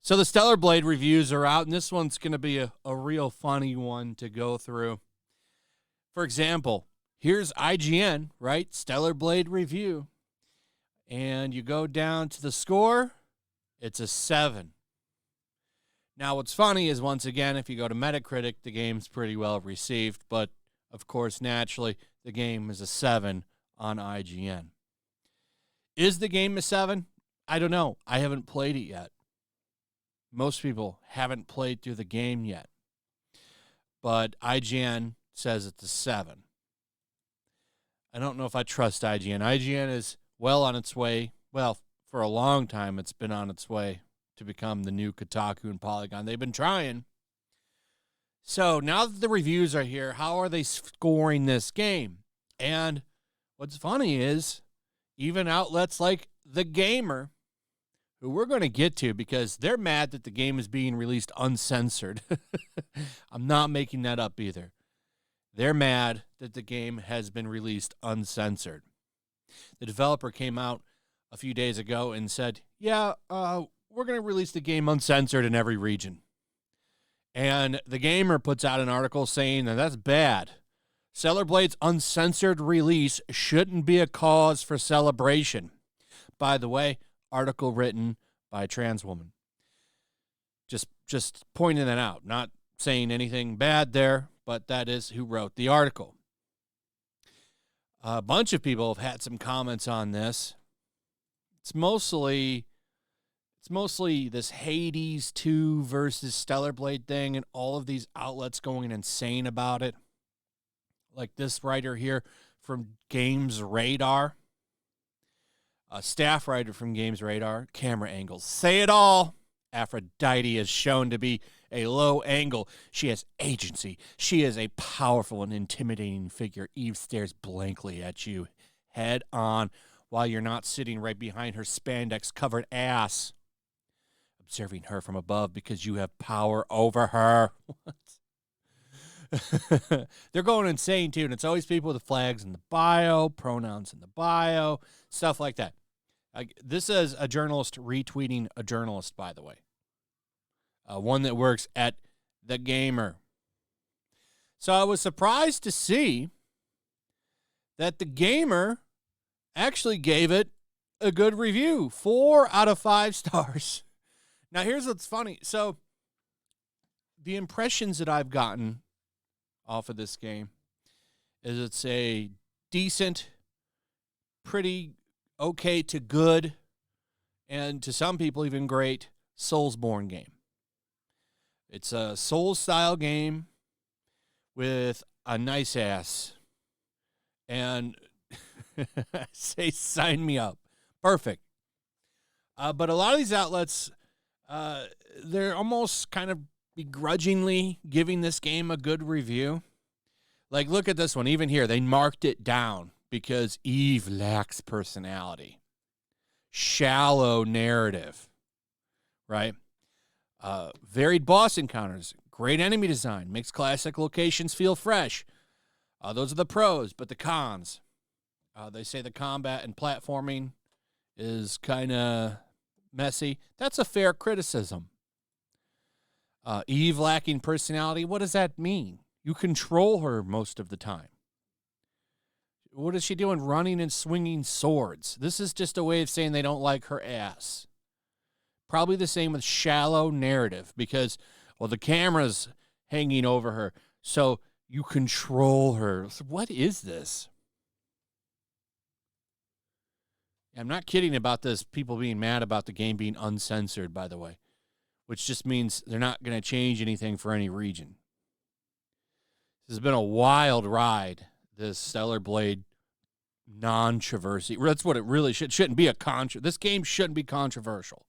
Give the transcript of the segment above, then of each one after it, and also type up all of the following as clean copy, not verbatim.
So the Stellar Blade reviews are out, and this one's going to be a real funny one to go through. For example, here's IGN, right? Stellar Blade review. And you go down to the score, it's a 7. Now, what's funny is, once again, if you go to Metacritic, the game's pretty well received, but, of course, naturally, the game is a 7 on IGN. Is the game a 7? I don't know. I haven't played it yet. Most people haven't played through the game yet. But IGN says it's a 7. I don't know if I trust IGN. IGN is well on its way. Well, for a long time, it's been on its way to become the new Kotaku and Polygon. They've been trying. So now that the reviews are here, how are they scoring this game? And what's funny is, even outlets like The Gamer, who we're going to get to because they're mad that the game is being released uncensored. I'm not making that up either. They're mad that the game has been released uncensored. The developer came out a few days ago and said, yeah, we're going to release the game uncensored in every region. And The Gamer puts out an article saying that that's bad. Stellar Blade's uncensored release shouldn't be a cause for celebration. By the way, article written by a trans woman. Just pointing that out, not saying anything bad there, but that is who wrote the article. A bunch of people have had some comments on this. It's mostly this Hades 2 versus Stellar Blade thing, and all of these outlets going insane about it. Like this writer here from Games Radar. A staff writer from Games Radar, camera angles say it all. Aphrodite is shown to be a low angle. She has agency. She is a powerful and intimidating figure. Eve stares blankly at you, head on, while you're not sitting right behind her spandex-covered ass, observing her from above because you have power over her. What? They're going insane, too, and it's always people with flags in the bio, pronouns in the bio, stuff like that. This is a journalist retweeting a journalist, by the way. One that works at The Gamer. So I was surprised to see that The Gamer actually gave it a good review. 4 out of 5 stars. Now, here's what's funny. So the impressions that I've gotten off of this game is it's a decent, pretty okay to good, and to some people even great, Soulsborne game. It's a Souls-style game with a nice ass. And say, sign me up. Perfect. But a lot of these outlets, they're almost kind of begrudgingly giving this game a good review. Like, look at this one. Even here, they marked it down because Eve lacks personality. Shallow narrative, right? Varied boss encounters, great enemy design, makes classic locations feel fresh. Those are the pros, but the cons. They say the combat and platforming is kind of messy. That's a fair criticism. Eve lacking personality, what does that mean? You control her most of the time. What is she doing running and swinging swords? This is just a way of saying they don't like her ass. Probably the same with shallow narrative because, well, the camera's hanging over her, so you control her. So what is this? I'm not kidding about this, people being mad about the game being uncensored, by the way, which just means they're not going to change anything for any region. This has been a wild ride, this Stellar Blade controversy. That's what it really shouldn't be this game shouldn't be controversial.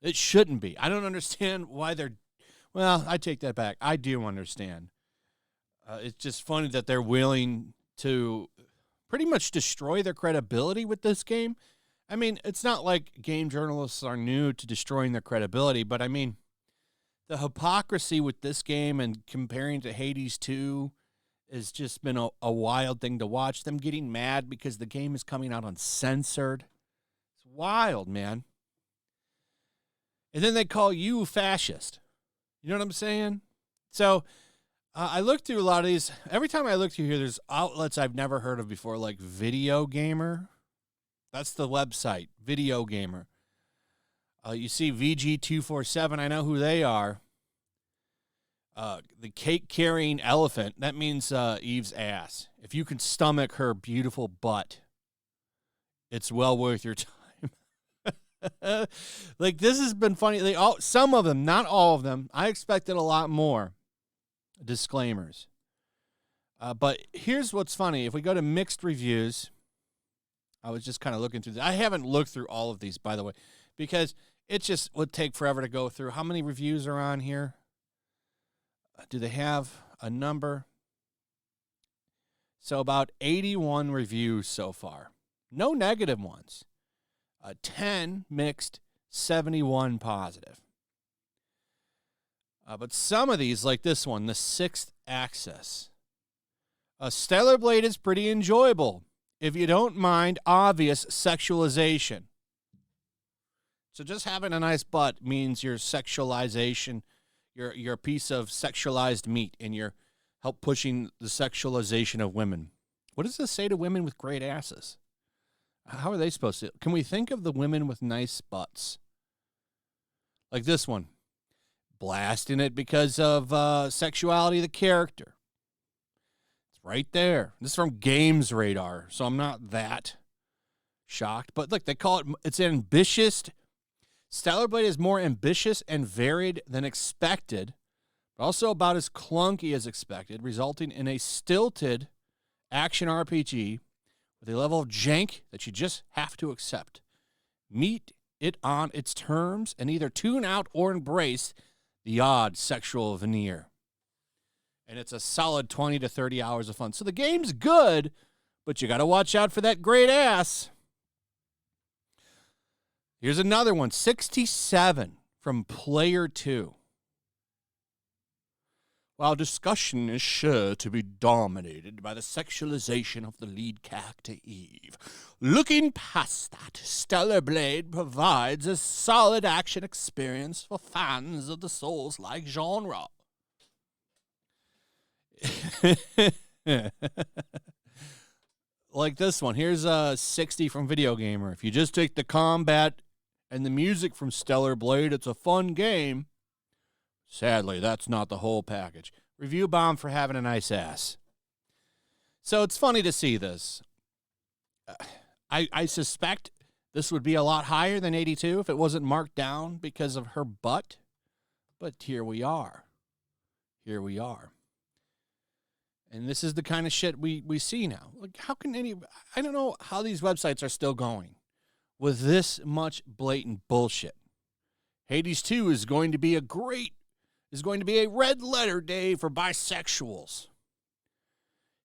It shouldn't be. I don't understand why well, I take that back. I do understand. It's just funny that they're willing to pretty much destroy their credibility with this game. I mean, it's not like game journalists are new to destroying their credibility, but I mean, the hypocrisy with this game and comparing to Hades 2 has just been a wild thing to watch. Them getting mad because the game is coming out uncensored. It's wild, man. And then they call you fascist. You know what I'm saying? So I looked through a lot of these. Every time I look through here, there's outlets I've never heard of before, like Video Gamer. That's the website, Video Gamer. You see VG247. I know who they are. The cake-carrying elephant. That means Eve's ass. If you can stomach her beautiful butt, it's well worth your time. Like, this has been funny. Some of them, not all of them. I expected a lot more disclaimers. But here's what's funny. If we go to mixed reviews, I was just kind of looking through this. I haven't looked through all of these, by the way, because it just would take forever to go through. How many reviews are on here? Do they have a number? So about 81 reviews so far. No negative ones. 10 mixed, 71 positive. But some of these, like this one, the Sixth Axis. Stellar Blade is pretty enjoyable if you don't mind obvious sexualization. So just having a nice butt means your sexualization, you're a piece of sexualized meat, and you're help pushing the sexualization of women. What does this say to women with great asses? How are they supposed to? Can we think of the women with nice butts? Like this one. Blasting it because of sexuality of the character. It's right there. This is from Games Radar, so I'm not that shocked. But look, they call it's ambitious. Stellar Blade is more ambitious and varied than expected, but also about as clunky as expected, resulting in a stilted action RPG with a level of jank that you just have to accept. Meet it on its terms and either tune out or embrace the odd sexual veneer. And it's a solid 20 to 30 hours of fun. So the game's good, but you got to watch out for that great ass. Here's another one, 67 from Player 2. While discussion is sure to be dominated by the sexualization of the lead character Eve, looking past that, Stellar Blade provides a solid action experience for fans of the Souls-like genre. Like this one. Here's 60 from Video Gamer. If you just take the combat and the music from Stellar Blade, it's a fun game. Sadly, that's not the whole package. Review bomb for having a nice ass. So it's funny to see this. I suspect this would be a lot higher than 82 if it wasn't marked down because of her butt. But here we are. Here we are. And this is the kind of shit we see now. Like, how can I don't know how these websites are still going with this much blatant bullshit. Hades 2 is going to be a red letter day for bisexuals.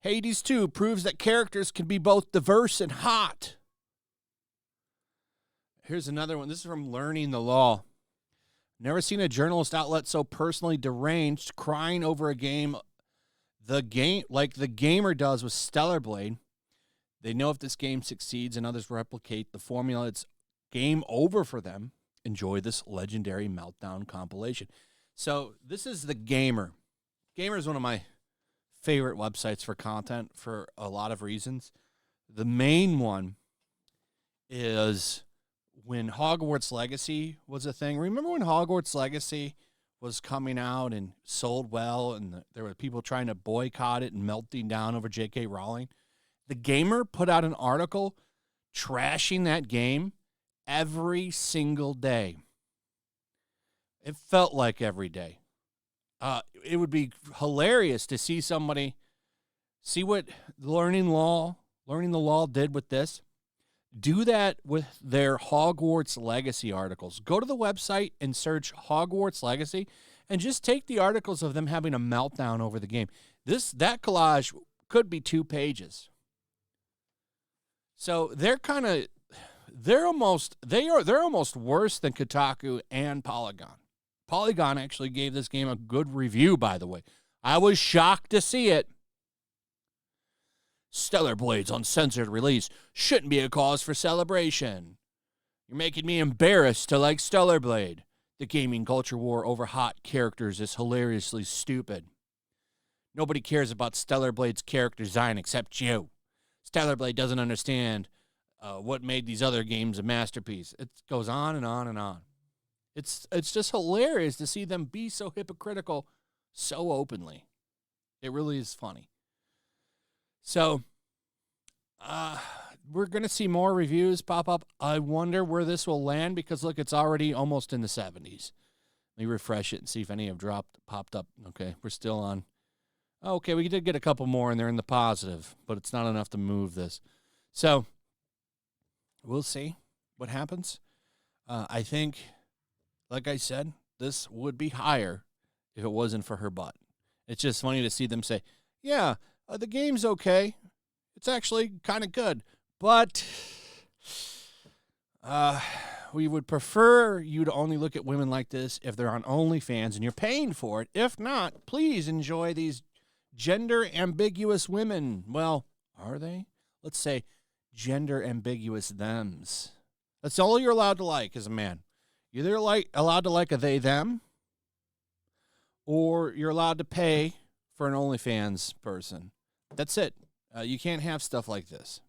Hades 2 proves that characters can be both diverse and hot. Here's another one. This is from Learning the Law. Never seen a journalist outlet so personally deranged crying over a game like the gamer does with Stellar Blade. They know if this game succeeds and others replicate the formula, it's game over for them. Enjoy this legendary meltdown compilation. So this is the Gamer. Gamer is one of my favorite websites for content for a lot of reasons. The main one is when Hogwarts Legacy was a thing. Remember when Hogwarts Legacy was coming out and sold well, and there were people trying to boycott it and melting down over J.K. Rowling? The Gamer put out an article trashing that game every single day. It felt like every day. It would be hilarious to see what Learning the Law did with this. Do that with their Hogwarts Legacy articles. Go to the website and search Hogwarts Legacy and just take the articles of them having a meltdown over the game. That collage could be 2 pages. So they're almost worse than Kotaku and Polygon. Polygon actually gave this game a good review, by the way. I was shocked to see it. Stellar Blade's uncensored release shouldn't be a cause for celebration. You're making me embarrassed to like Stellar Blade. The gaming culture war over hot characters is hilariously stupid. Nobody cares about Stellar Blade's character design except you. Stellar Blade doesn't understand what made these other games a masterpiece. It goes on and on and on. It's just hilarious to see them be so hypocritical so openly. It really is funny. So, we're going to see more reviews pop up. I wonder where this will land because, look, it's already almost in the 70s. Let me refresh it and see if any have popped up. Okay, we're still on. Okay, we did get a couple more, and they're in the positive, but it's not enough to move this. So, we'll see what happens. I think, like I said, this would be higher if it wasn't for her butt. It's just funny to see them say, yeah, the game's okay. It's actually kind of good. But we would prefer you to only look at women like this if they're on OnlyFans and you're paying for it. If not, please enjoy these gender-ambiguous women. Well, are they? Let's say gender-ambiguous thems. That's all you're allowed to like as a man. You're either allowed to like a they, them, or you're allowed to pay for an OnlyFans person. That's it. You can't have stuff like this.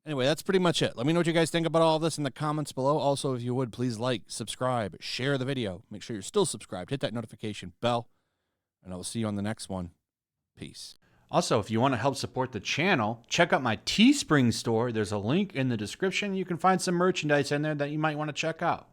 Anyway, that's pretty much it. Let me know what you guys think about all this in the comments below. Also, if you would, please like, subscribe, share the video. Make sure you're still subscribed. Hit that notification bell, and I will see you on the next one. Peace. Also, if you want to help support the channel, check out my Teespring store. There's a link in the description. You can find some merchandise in there that you might want to check out.